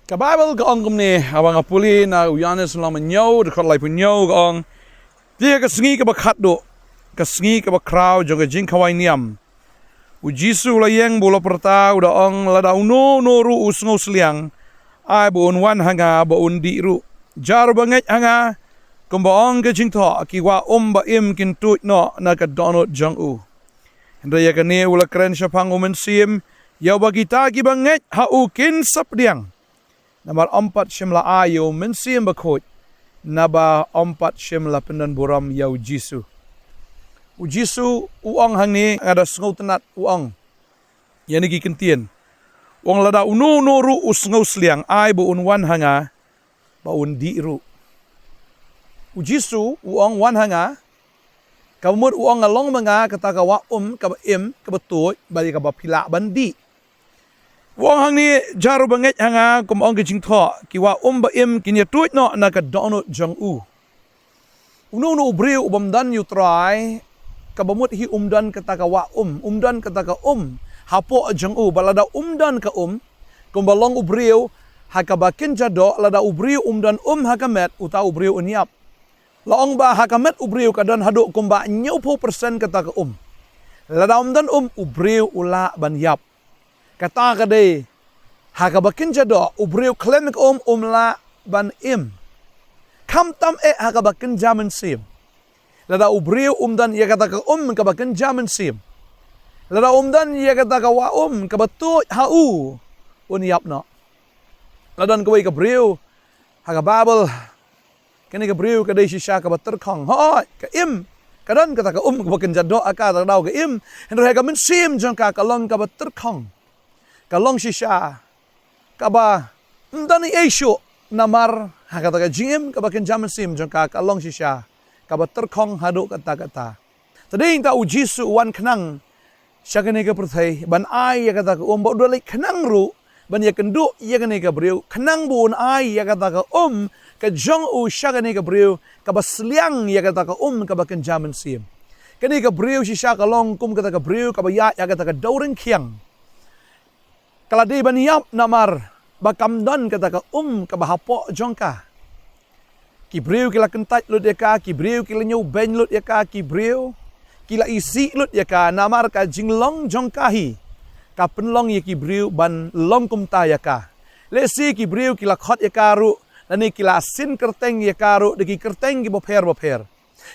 Ka Bible ka ong kumni abang apuli na uyanes lang manyaw de khat lai punyaw ka ong dia ka sngi ka bakhat do ka sngi ka bakraw jong ka jing kawai niam u Jisu la yeng bolo perta uda ong la da uno no ru usngo sliang ai bo un wan hanga bo un di ru jar banget hanga kumba ong ka jing tho ki wa ba im kin tu no na ka donot jong u henda ya ka ne ula kren syapang umen sim ya bagi ta ki banget ha u kin sapdiang Nomor 4 shimla ayo mensim bakot naba 4 shimla pendan buram yau Jisu. U Jisu uang hang ni ada sengau tenat uang. Yani gi kentien. Uang lada unu noru usngau sliang ai bu unwan hanga ba un di ru. U Jisu uang wan hanga kamut uang along manga kata ka wa ka im ka betul bali ka ba pila bandi. Wong hang ni jaru banget hanga kum ong jing tho ki wa ba im kin ya tuit no na ka donut jong u unu no breu ubam dan you try ka bamut hi dan kata ka wa dan kata ka hapo jong u balada dan ka kum balong ubreu ha ka bakin jado lada ubreu dan ha ka met uta ubreu uniap laong ba ha ka met ubreu ka dan hadu kum ba 90% kata ka lada dan ubreu ula ban yap kata kade haka bakin jado ubreu klen la ban im kam tam haka bakin jaman sim lada ubreu dan ya kata ka ka bakin jaman sim lada dan ya kata ka wa ka batu hau uniap no ladan ka ka breu haka babel kene ka breu kade shisha ka bater khong ho ka im kadan kata ka ka bakin jado aka ta daw ka im hendro haka men sim jong ka long ka bater khong kalong shisha kaba mdani esho namar hakata ka jim kaba ken jaman sim jong ka kalong shisha kaba terkhong hadu kata tading ta u Jisu wan khnang syakane ka perthai ban ai ya kata ka bo do lai khnang ru ban ya kendu ya kane ka breu khnang bun ai ya kata ka ka jong u syakane ka breu kaba sliang ya kata ka kaba ken jaman sim kane ka breu shisha kalong kum kata ka breu kaba ya kata ka dauring khiang kalau di baniap namar bakam don kata ka kabahapo jongka kibriu kila kentat lut ya ka kibriu kila nyu ben lut ya ka kibriu kila isi lut ya ka namar ka jinglong jongkahi ka penlong ya kibriu ban long kumta ya ka lesi kibriu kila khot ya karu nani kila sin kerteng ya karu deki kerteng ki boper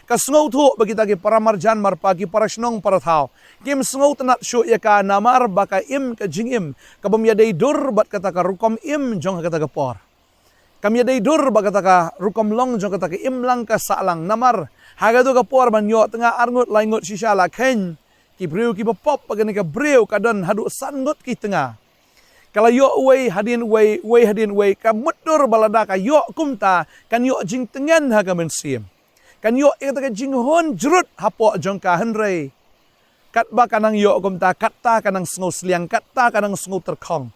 kasngau thu bagi tagi para marjan marpagi para snong para thau kim sngau tenat syu ya ka namar baka im ka jingim ka bamyadai dur bat kata ka rukom im jong kata ka por kamyadai dur ba kata ka rukom long jong kata ka im lang ka salang namar haga do ka por ban yo tengah arngut laingut sisala khen ki breu ki bopop pagani ka breu kadon hadu sangut ki tengah kalau yo way hadin way hadin way ka mudur balada ka yo kumta kan yo jing tengen ha ka mensim kan yo kata ka jinghon jrut hapo jongka henrei kat ba kanang yo kumta katta kanang sngo sliang katta kanang sngo terkhong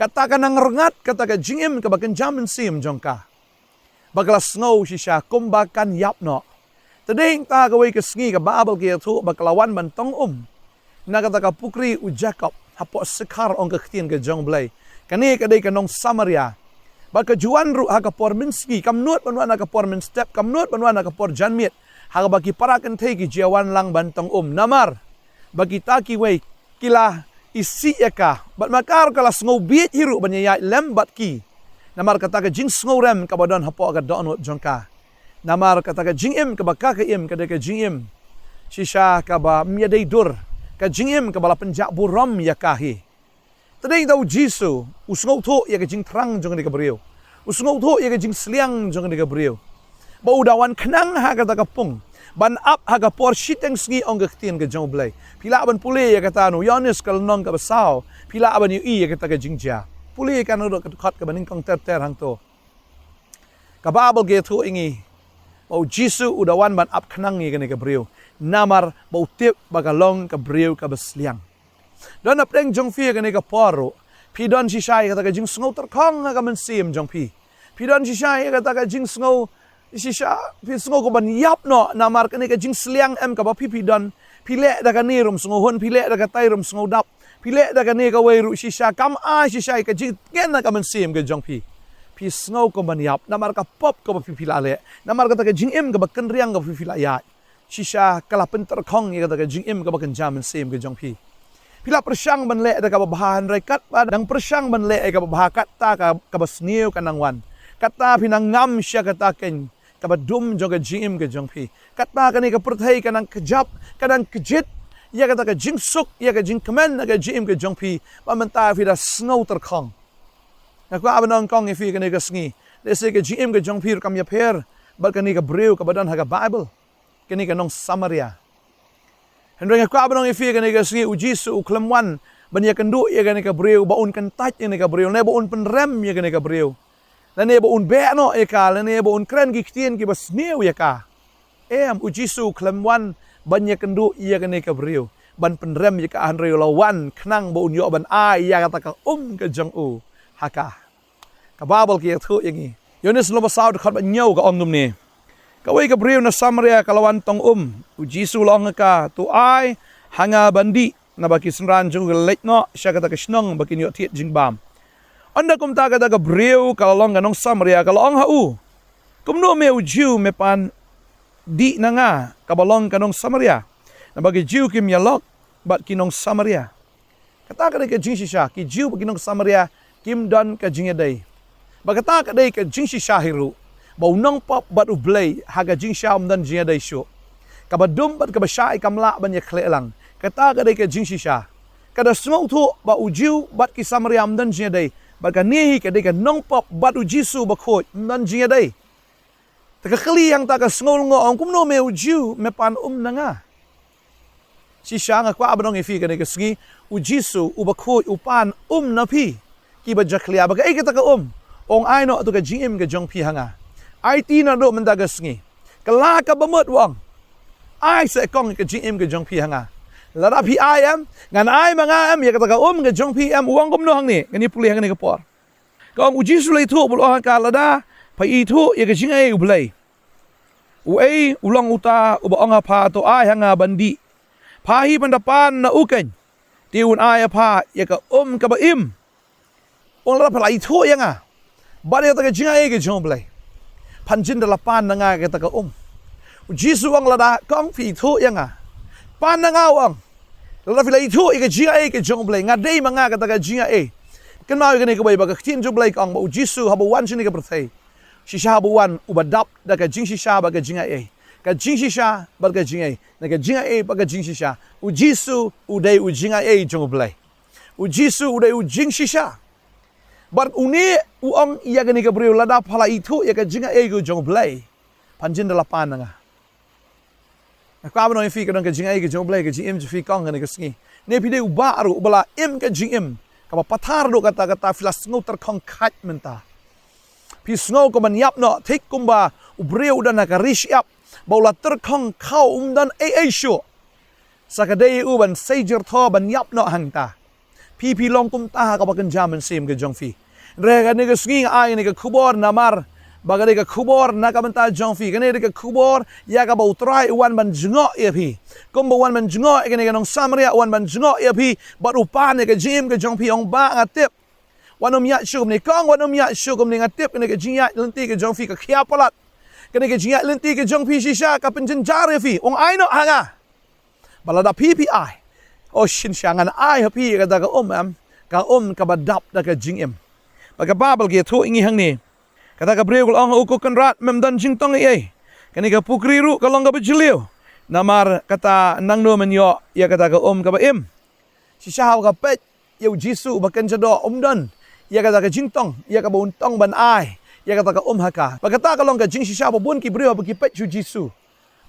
katta kanang rengat kata ka jingim ka bakan jaman sim jongka bagala sngo shisha kumbakan yapno tading ta ka way ka sngi ka babel ki thu bakalawan bantong na kata ka pukri u Jacob hapo sekar ong ka khtin ka jong blai kani ka dei kanong Samaria baka juan ru haka por minski kamnut banwan haka por min step kamnut banwan haka por janmit haka bagi parakan thei ki jiawan lang bantong namar bagi taki wei kila isi yaka bat makar kala sngo biet hiru banyaya lembat ki namar kata ka jing sngo rem ka badon hapo ka donut jongka namar kata ka jing im ka baka ka im ka de ka jing im shisha ka ba myadai dur ka jing im ka bala penjak buram yakahi tading tau Jisu usngau tho ya ka jing trang jong ni ka breu usngau tho ya ka jing sliang jong ni ka breu ba udawan khnang ha kata ka pung ban up ha ka por shiteng sngi ong ka tin ka jong blai pila ban pule ya kata no Yohanes kal nong ka basau pila ban yu ya kata ka jing ja pule ka no ka khat ka baning kong ter hang to ka babel ge tho ingi ba Jisu udawan ban up khnang ni ka ni ka breu namar ba utip bagalong ka breu ka basliang don apeng jong fi ka ni ka poro pidon si shai kata ka jing sngo terkhong ka mensim jong pidon si shai kata ka jing sngo si sha pi sngo ko ban yap no namar ka ni ka jing sliang em ka ba pidon pile da ka ni rum sngo hon pile da ka tai rum sngo dap Pile da ka ni ka wei ru shisha kam a shisha ka jing ngen na ka man sim ka jong pi snow ko man yap namar ka pop ko pi pilale namar ka ta ka jing im ka ba kan riang ka pi ya shisha kala pentar khong ya ka ta ka jing im ka ba kan jam man sim ka jong pila persang ban le da ka bahan rai kat ba dang persang ban le ka bah kat ta ka bas niu ka nang wan kata pinang ngam sya kata ken ka ba dum jong ka jing im ka jong kata ka ni ka perthai ka nang kejap ka nang kejit ya kata ka jing suk ya ka jing kemen ka jing im ka jong ba man ta fi da snow ter khong na ko abanong kong ifi ka ni ka sngi dese ka jing im ka jong kam ya per bal ka ni ka breu ka badan ha ka bible ka ni ka nong samaria hendreng ko abanong ifi ka ni ka sngi ujisu uklemwan ban ya kendu ya ka ni ka breu baun kan tat ya ni ka breu ne baun penrem ya ka ni ka breu la ne baun be no e ka la ne baun kren gi ktien ki bas meu ya ka ujisu uklemwan ban ya kendu ya ka ni ka breu ban penrem ya ka han reu lawan knang baun yo ban ai ya kata ka ka jong haka ka babel ki thu yangi yones lo basaw de khat ba nyau ka ongum ni ka wei ka breu na samaria ka lawan tong ujisu long ka tu ai hanga bandi na baki sunran jung lek no sya kata ka snong baki yo thiet jing bam anda kum ta ka breu ka long ka nong samaria ka long ha kum no me ujiu me pan di na nga ka balong ka nong samaria na bagi jiu kim yalok bat kinong samaria kata ka ka jing shisha ki jiu bagi nong samaria kim don ka jing dai bagata ka dai ka jing shisha hiru bau nong pop bat ublay haga jing sham dan jing dai sho ka badum bat ka bashai kamla ban ya khlelang kata ka dai ka jing shisha kada smau thu ba ujiu bat ki samaria dan jing dai ba ka nehi ka dai ka nong pop bat ujisu ba khoj dan jing dai ta ka khli yang ta ka snol ngo ong kum no me ujiu me pan nanga shisha nga kwa abanong ifi ka dai ka sngi ujisu ubakhoj upan na phi ki ba jaklia ba ka kita ka ong ai no to ka jing ka jong hanga ai ti na do man da ga sngi kala ka ba mot wang ai se kong ka jing ka jong hanga la da pi ai am ngan ai manga am ya ka ka ka jong am wang kom no hang ni ngani puli hang ni ka por ka uji su le thu bul hang ka la da pa i thu ya ka jing ai u blai u ai ulang uta u ba ong pa to ai hanga bandi pa hi pandapan na uken tiun ai pa ya ka ka ba im ong la pala itu yang bari ta ka jinga e ke jong blai panjin da la pan nga ka ta ka jisu ang la da kong fi itu yang pan nga wang la fi la itu e ke jinga e ke jong blai nga dei manga ka ta ka jinga e kan ma ke ne ka bai ba ka tin jong blai kong ba jisu ha ba wan chini ka prthai shisha ha ba wan u ba dap da ka jing shisha ba ka jinga e ka jing shisha ba ka jinga e na ka jinga e ba ka jing shisha jisu u dei u jinga e jong blai jisu u dei u jing shisha bar uni uang iya gani ka breu lada phala itu ya ka jinga e go jong blai panjin dala pan nga ka ba no fi ka dong ka jinga e go jong blai ka jim fi kong ngani ka sngi ne pi de uba aru ubala im ka jing ka ba pathar do kata kata filas ngau ter khong khat menta pi snow ko man yap no thik kumba ubreu dan ka rish yap baula ter khong khau dan e shu sakadei u ban sejer tho ban yap no hangta pi long kum ta ka bakan jaman sim ke jong fi rega ne ka swing ai ne ka khubor namar bagade ka khubor na ka manta jong fi kane ka khubor ya ka ba utrai wan ban jungo e phi kum ba wan ban jungo e ka nong samaria wan ban jungo e phi ba upa ne ka jim ke jong fi ong ba ngatip wanom ya shum ne kong wanom ya shum ne ngatip ne ka jinya lenti ke jong fi ka khia palat kane ka jinya lenti ke jong fi shisha ka penjen jar e fi ong ai no hanga balada ppi shin shangan ai happy ka daga am ka ka badap daga jing baga babel ge thu ingi hang ni kata ka breu ang uko kan rat mem dan jing tong ai kani ka pukri ru ka long ka bajilio namar kata nang no men yo ya kata ka ka ba im si shaw ka pet yo jisu ba kan jado dan ya kata ka jing tong ya ka bon tong ban ai ya kata ka haka bagata ka long ka jing si shaw bun ki breu ba ki pet ju jisu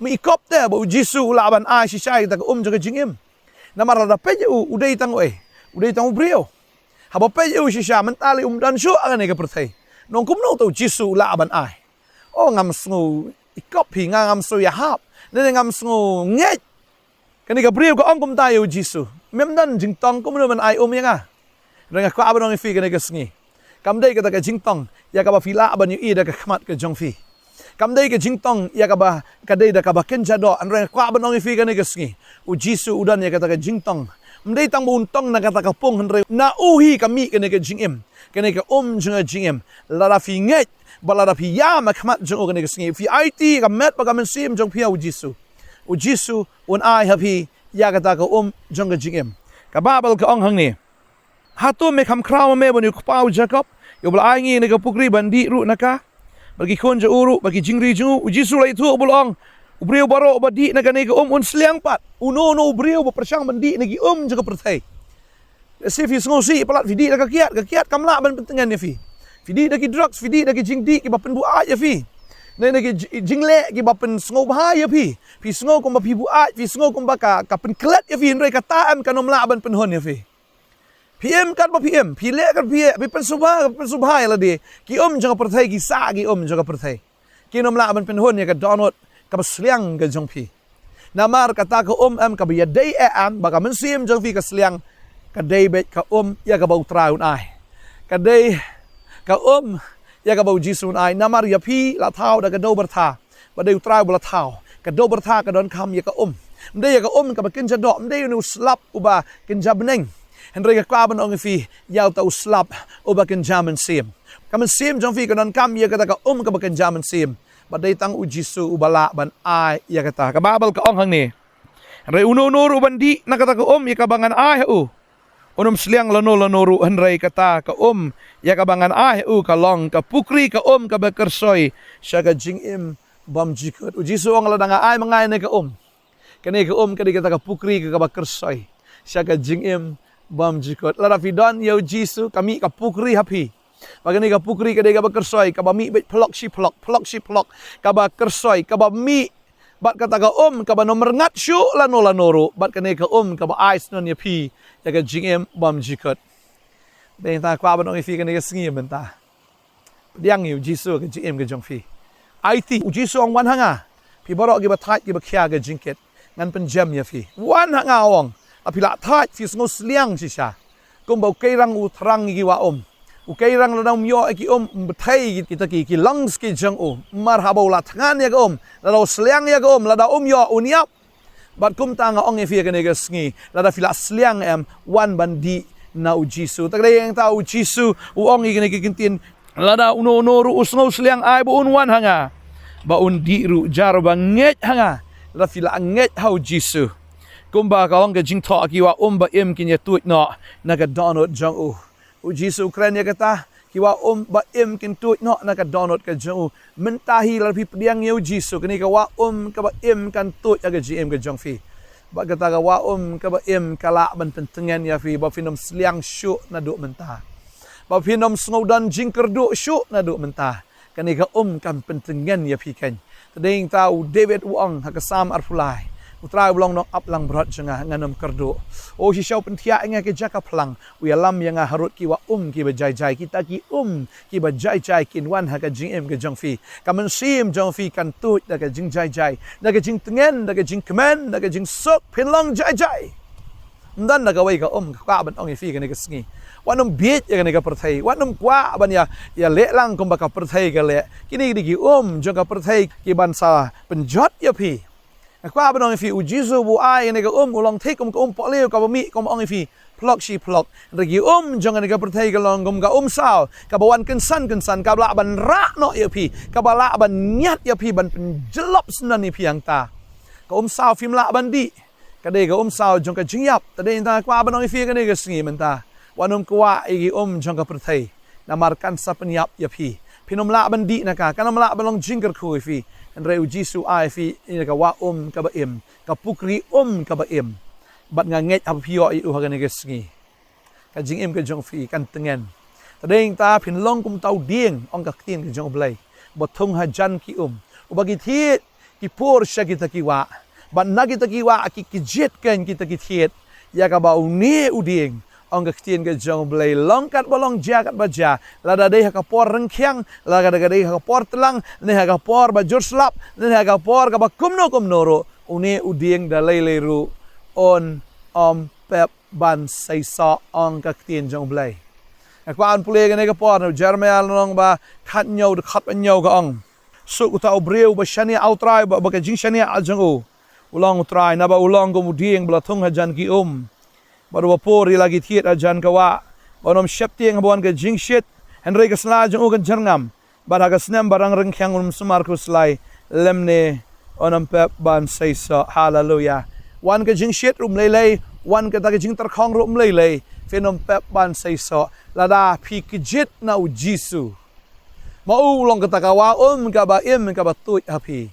mi ikop te ba jisu laban ai si shaw ka jaga jing namar da peje udai tang udai tang breu haba peje shisha mentali dan shu angane ka perthai nong kum no to jisu la ban ai ngam sngu ikop hi ngam so ya hap ne ngam sngu nget kani ka breu ko ong kum ta jisu mem dan jing tong kum no ban ai yanga renga ko abang fi kani ka sngi kam dei ka ta ka jing tong ya ka ba fila ban yu da ka khmat ka jong fi kam dei ka jing tong ya ka ba ka dei da ka ba ken jado an renga ko abang fi kani ka sngi jisu udan ya ka ta ka jing tong mdei tang buntong na kata kapung henre na uhi kami kene ke jingim kene ke junga jingim la da fi nget bala da fi ya ma khamat jung kene ke sngi fi IT ka met pa ka men sim jong pia ujisu un ai happy ya kata ka junga jingim ka babal ka ong hang ni hatu me kham kraw me bonu pau jacob yo bala ai ngi ne ka pukri bandi ru naka bagi khon ja uru bagi jingri ju ujisu lai thu bulong ubriu baro badi na kane ka un sliang pat uno ubriu ba persang bandi nagi jaga perthai si fi ngosi palat vidi da ka kiat kamla ban pentengan ya fi vidi da ki drugs vidi da ki jingdi ki ba pen bu a ya fi ne ne ki jingle ki ba pen sngo ba ya fi sngo ko ba fi bu a fi sngo ko ba ka pen klet ya fi ndrai ka taam kanom la ban pen hon ya fi PM kan ba PM le kan pi pen subha ya la de ki jaga perthai ki sa ki jaga perthai ki nom la ban pen hon ya ka download ka sliang ga jong pi namar kata ka am ka biya day am baka mensim jong pi ka sliang ka day bet ka ya ka bau traun ai ka day ka ya ka bau jisun ai namar ya pi la thau da ka do bertha ba day trau bla thau ka do bertha ka don kam ya ka mde ya ka ka ba kin ja do mde nu slap uba kin ja beneng henry ka kwaban ong fi ya ta slap uba kin jaman sim ka mensim jong pi ka don kam ya ka ka ba kin jaman sim badai tang ujisu ubala ban ai ya kata kababal ka ong hang ni re uno bandi na kata ka ya kabangan ai unum sliang lano ru henrai kata ka ya kabangan ai ka long ka pukri ka ka bekersoy sya ka jingim bam jikot ujisu ong ladang ai mangai ne ka kani ka ka di kata ka pukri ka bekersoy sya ka jingim bam jikot lara fidon ya ujisu kami ka pukri hapi bagani ka pukri ka dega bekersoy ka ba mi bet plok si plok ka ba kersoy ka ba mi bat kata ka ka ba nomor ngat syu lano ru bat kane ka ka ba ice non ya pi ya ka jingem bam jikot ben ta kwa ba no fi kane ka sngi benta diang yu jisu ka jingem ka jong fi IT jisu ong wan hanga pi borok ki ba thai ki ba khya ka jingket ngan pen jam ya fi wan hanga ong apila thai fi ngos liang si sha kum ba kairang utrang ki wa ukai rang ladang myo ki betai kita ki langs ki jang marhaba la tangan ya la sliang ya lada yo uniap bat kum tanga ong fi ka ne ga sngi lada fila sliang wan bandi na ujisu tak yang ta ujisu ong ki ne ki kintin lada uno ru usno sliang ai bu wan hanga ba di ru jar banget hanga lada fila nget ha ujisu kumba ka ong ga jing tho ki wa ba kin ya tuit no na ga donot jang ujisu Ukraina kata kiwa ba kin tuit no na ka donot ka jong mentahi la pi pediang ye ujisu kini ka wa ka ba kan tuit aga GM ka jong fi ba kata ka wa ka ba kala ban pentengan ya fi ba finom sliang syu na du mentah ba finom sngodan jingker du syu na du mentah kani ka kan pentengan ya fi kan tading tau David Wong ha ka sam arfulai utrai belong nok up lang berat jengah nganam kerdo si syau pentia inga ke jaka pelang wi alam yang harut ki wa ki bajai kita ki ki bajai kin wan ha ka jing ke jong fi ka men sim jong fi kan tut da ka jing jai da ka jing tengen da ka jing kemen da ka jing sok pin long jai ndan da ka wai ka ka ban ong fi ka ne ka sngi wanum biet ya ka ne ka perthai wanum kwa ban ya le lang kum ba ka perthai ka le kini di ki jong ka perthai ki bansa penjot ya fi kwa ba nong fi ujisu bu ai ne ka ulang thik ka polio ka ba mi ka ong fi plok si plok regi jong ne ka perthai ka long ka sao ka bawan kensan ka bla ban ra no ya pi ka bala ban nyat ya pi ban penjelop senan ni piang ta ka sao film la ban di ka de ka sao jong ka jingyap ta de ta kwa ba nong fi ka ne ka sngi menta wanum kwa igi jong ka perthai namarkan sa penyap ya pi pinom la ban di na ka kanam la ban long jingker khu fi Andre ujisu ai fi ina ka wa ka ba ka pukri ka ba bat nganget ap pio i ha ka sngi ka jing ka jong fi kan tengen tadeng ta phin long kum tau ding ong ka tin ka jong blai bothong ha jan ki ubagi thiet ki por sha kita ki wa ban na kita ki wa ki jet kan kita ki thiet ya ka ba uni uding ong ka tin ka jong blai long kat balong ja kat baja lada dei ha ka por rengkhyang lada dei ha ka por telang ne ha ka por ba jur slap ne ha ka por ka ba kumno ro uni uding da lei ru on pep ban sai sa ong ka tin jong blai kwa an pule ka ne ka por no jermal nong ba khat nyau de khat nyau ka ong su ku ta breu ba shani outrai ba ka jing shani al jong ulang utrai na ba ulang ko muding bla thong ha jan ki baru bapori lagi tiet ajan kawa banom syapti yang habuan ke jingshit Henry kesla jeng ugan jerngam baraga snem barang rengkyang semar kuslai lemne onam pep ban saysa hallelujah wan ke jingshit rum lelei wan ke ta ke jing terkhong rum lelei fenom pep ban saysa lada pi kijit na ujisu mau long kata kawa ka ba im ka ba tui hapi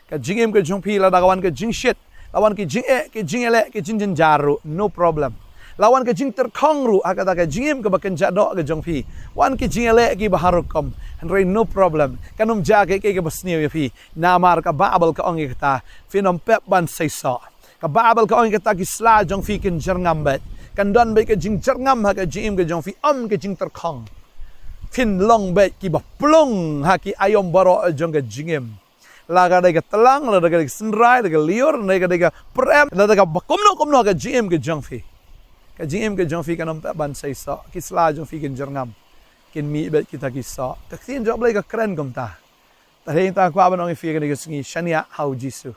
ka jingim ke jongpi lada kawan ke jingshit lawan ke jing ke jingele ke jing jaru no problem lawan ke jing terkhong ru akata ke jingim ke baken jado ke jongpi wan ke jingele ki baharukom Henry no problem kanum jake ke basniu ya pi namar ka babal ka ongi kata fenom pep ban saysa ka babal ka ongi kata ki sla jongfi ken jerngambat kan don be ke jing jerngam ha ke jingim ke jongfi ke jing terkhong fin long be ki ba plung ha ki ayom baro jong ke jingim laga daga telang laga daga senrai daga liur daga daga prem daga komno ke jingim ke jongfi kanom ban saysa ki sla jongfi ken jerngambat kin mi bet kita kisah taksin job lagi keren komta tadi ta ko aban ong fi kan ke singi shania hau jisu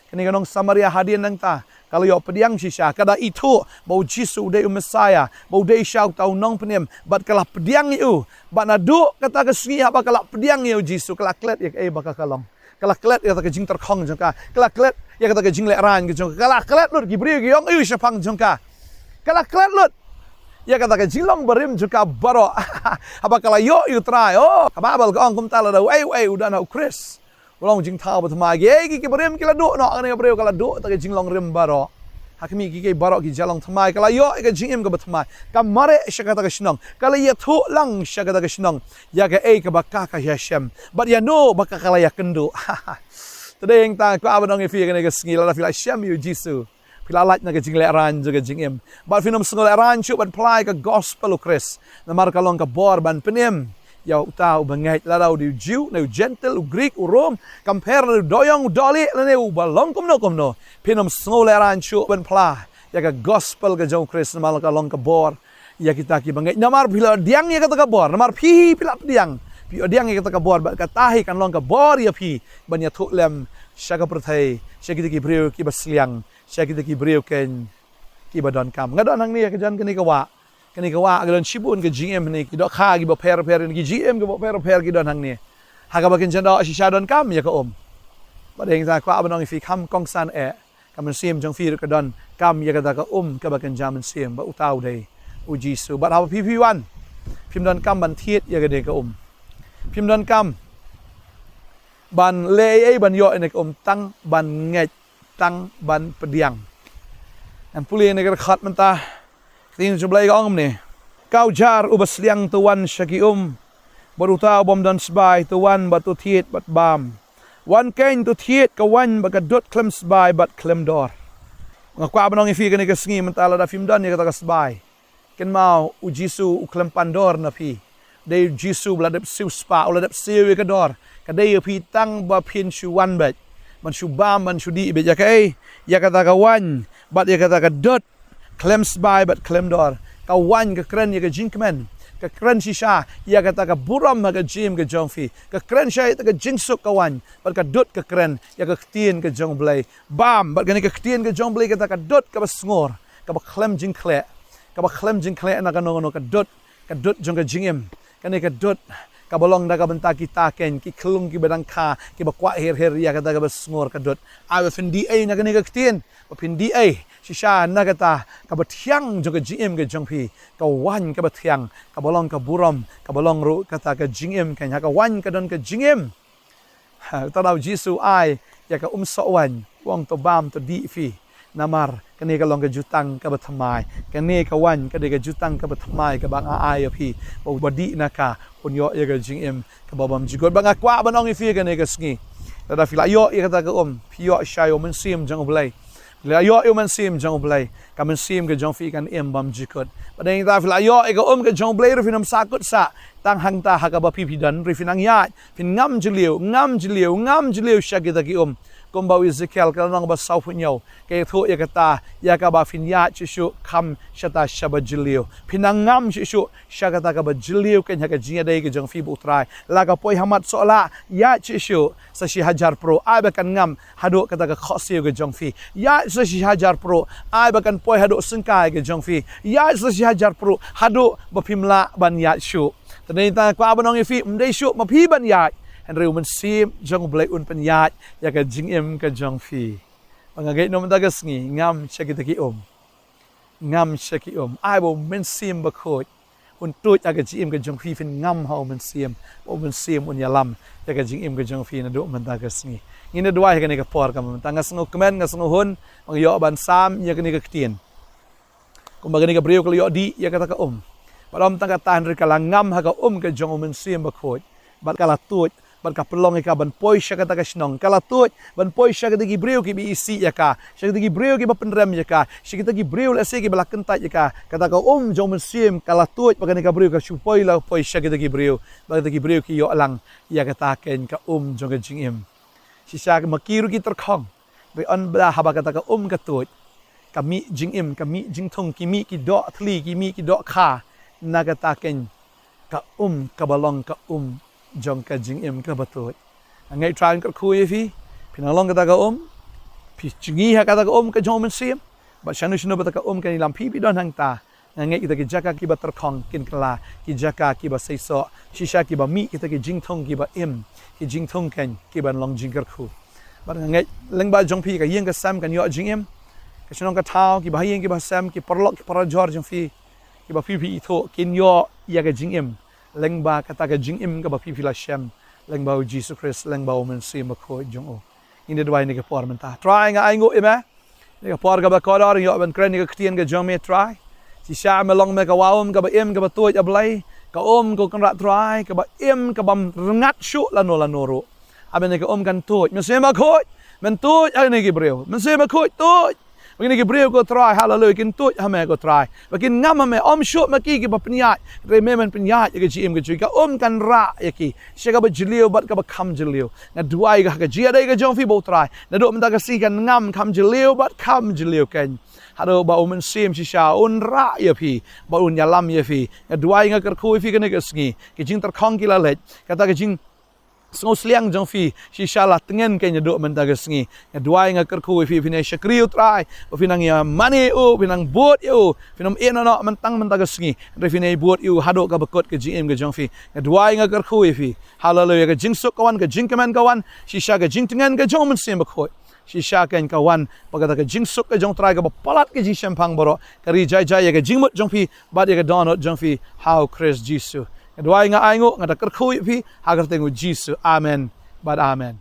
kini kanong samaria hadian nang ta kalau yo pediang shisha kada itu mau jisu de Messiah mau de shout tau nong penem bat kala pediang yu bat na du kata ke singi apa kala pediang yu jisu kala klet ya baka kalong kala klet ya ta ke jing terkhong jongka kala klet ya kata ke jing le ran ke jongka kala klet lut gibri ge yong yu shapang jongka kala klet lut ya kata ke jilong berim juga baro apa kala yo you try kababal ka ong kumtala da udah na Chris ulong jing tao batma ge ki berim kila do no ane breu kala do ta ke jinglong rim baro hakmi ki baro ki jalong tmai kala yo ke jingim ka batma kamare shakata ke shnong kala ya thu lang shakata ke shnong ya ke ka bakka ka yashem but ya no bakka kala ya kendo today yang ta ko abang fi ke ngila la fila shem you jisu Pilalat na kajing leran juga jingim. Bat finom sengol leran syuk ban play ka gospel Chris. Namar kalong ka bor ban penim. Ya utau bangait ladau di Jew, na gentle, Greek, Rome, compare doyong doli lane balong komno. Pinom sengol leran syuk ban play. Ya ka gospel ka jong Chris namar kalong ka bor. Ya kita ki bangait namar pila diang ya kata ka bor. Namar pi pila diang. Pi diang ya kata ka bor ba katahi kan long ka bor ya pi. Ban ya thuklem syaga perthai. Syaga ki breu ki basliang. Saya kita ki breu ken ki badon kam ngadon nang ni kejan keni kawa gadon shibun ke GM ni ki dok kha ki ba per ni ki GM ki ba per ki don nang ni ha ka ba ken janda si shadon kam ya ka ba deng sa kwa abanong fi kam kong san kam sim jong fi ka don kam ya ka ka ka ba ken jam sim ba utau dei u jisu ba ha pp1 phim don kam ban thiet ya ka de ka phim don kam ban le ban yo ne ka tang ban ngai tang ban pediang an puli ne khat menta tin jublai ka ong ne kau jar ubasliang tuan syaki baruta bom dan sbai tuan batu thiet bat bam wan kain tu thiet ka wan ba dot klem sbai bat klem dor ngakwa banong fi ka sngi menta la da film dan ya ka sbai ken mau u jisu u klem pandor na fi de jisu bladep siu spa bladep siu ka dor ka de pi tang ba pin shu wan bat man shubam man shudi be ya kata kawan bat ya kata dot klems by bat klemdor kawan ke kren ya ke jinkmen ke kren shisha ya kata ka buram ka jim ke jongfi ke kren shay ke jinsuk kawan bat ka dot ke kren ya ke tien ke jong blai bam bat ke tien ke jong blai kata ka dot ka basngor ka ba klem jinkle na ka no ka dot jong ke jingim kane ka dot kabolong da kabenta kita ken ki klung ki badang kha ki bakwa her ya kata ka basngor kadot awe fendi ai na kani ka ktien fendi ai shisha na kata ka bathyang jo ka gm ka jongpi ka wan ka bathyang kabolong ka buram kabolong ru kata ka gm kan ha ka wan ka don ka gm ta daw jisu ai ya ka so wan wong to bam to di fi namar kani ka long ka jutang ka bathamai kani ka wan ka de ka jutang ka bathamai ka bang ai phi bo badi na ka punyo ya ka jingim ka babam jigot bang akwa banong ifi kani ka sngi da fila yo ya ka pio shayo men sim jang oblai la yo man sim jang oblai ka men sim ka jang fi kan bam jikot padeng ta fila yo ka ka jang oblai ru finam sakut sa tang hang ta ha ka ba pi dan ri finang ya fin ngam jiliu shagita ki Kumbau Ezekiel kalau ba sau punyo kay thu ya kata ya ka ba finya chishu kam shata shaba jilio pinangam chishu shagata ka ba jilio kanya ka jinya dai ka jang fi butrai laga poi hamat sola ya chishu sa shi hajar pro ai ba kan ngam hadu kata ka khosio ka jang fi ya sa shi hajar pro ai ba kan poi hado sengkai ke jong fi ya sesi hajar pro hado bapimla ban ya shu tani ta kwa banong fi mdei shu ma phi ban ya en reu man sim jong blai un pan ya ya ka jing em ka jong fi bangagai nom ta ga sngi ngam chekitaki ngam shaki ai bo men sim ba khoi un tuj aga jim ka jong fi fin ngam ho men sim un yalam ya ka jing im ka jong fi na do man ta ga sngi ngina dua ka ni ka por ka man ta ngasngo kemen ngasngo hun mang yo ban sam ya ka ni ka ktien kum bagani ka breu ka yo di ya ka ta ka balom ta ka tan ri kala ngam ha ka ka jong men sim ba khoi bat kala tuj ban ka pelong ka ban poi sya ka ta ka snong kala tuj ban poi sya ka di breu ki bi isi ya ka sya ka di breu ki ba penrem ya ka sya ka di breu la se ki bala kentat ya ka kata ka jong men sim kala tuj bagani ka breu ka supoi la poi sya ka di breu ba di breu ki yo alang ya ka ta ken ka jong ka jing im si sya ka makiru ki terkhong be on bla ha ba kata ka ka tuj ka mi jing im ka mi jing thong ki mi ki do thli ki mi ki do kha na ka ta ken ka ka balong ka jong ka jing im ka batut ngai tran ka khui fi pinalong ka ta ka pi chingi ha ka ta ka ka jong men sim ba shanu shanu ba ta ka ka ni lam pi don hang ta ngai kita ki jaka ki ba ter khong kin kala ki jaka ki ba sei so shisha ki ba mi kita ki jing thong ki ba im ki jing thong ken ki ban long jing ka khu ba ngai leng ba jong pi ka yeng ka sam kan yo jing im ka shnong ka thao ki ba yeng ki ba sam ki parlok ki para jor jong fi ki ba pi tho kin yo ya ka jing im leng ba kata ka jing im ka ba pi la shem leng ba Jesus Christ leng ba men sim ba kho jong ini dua ini ke por menta try nga ai ngo ime ni ka por ka ba ko dar yo ban kren ni ka ktien ka jong me try si sha me long me ka waum ka ba im ka ba tuj ablai ka ko kan ra try ka ba im ka bam ngat shu la no ro aben ka kan tuj men sim ba kho men tuj ai ni ki breu men sim ba kho tuj begini ki breu ko try hallelujah kin tuj ha me ko try bakin ngam me shu ma ki ba pnyat rememen pnyat ya ji im ka ka kan ra ya ki sya ka ba jilio bat ka ba kham jilio na duai ka ji dai ka jong fi bo try na do menta ka si kan ngam kham jilio bat kham jilio kan hado ba men sim si sha un ra ya fi ba un yalam ya fi na duai nga kar khui fi ka ne ka sngi ki jing tar khong ki la let kata ka jing Sngo sliang jong fi si shala tengen ke nyedok menta ke sngi duai nga kerku fi fine shakriu trai finang ya mani finang bot finam no mentang menta ke sngi fine bot hado ka bekot ke jim ke jong fi duai nga kerku fi hallelujah ke jing suk kawan ke jing kemen kawan si sha ke jing tengen ke jong men sim bekot si sha ken kawan pagata ke jing suk ke jong trai ke palat ke ji shempang boro kari jai jai ke jing mut jong fi bad ke donot jong fi how Christ Jesus Dua nga aingo nga da kerkhui fi hagar tengu Jesus amen bad amen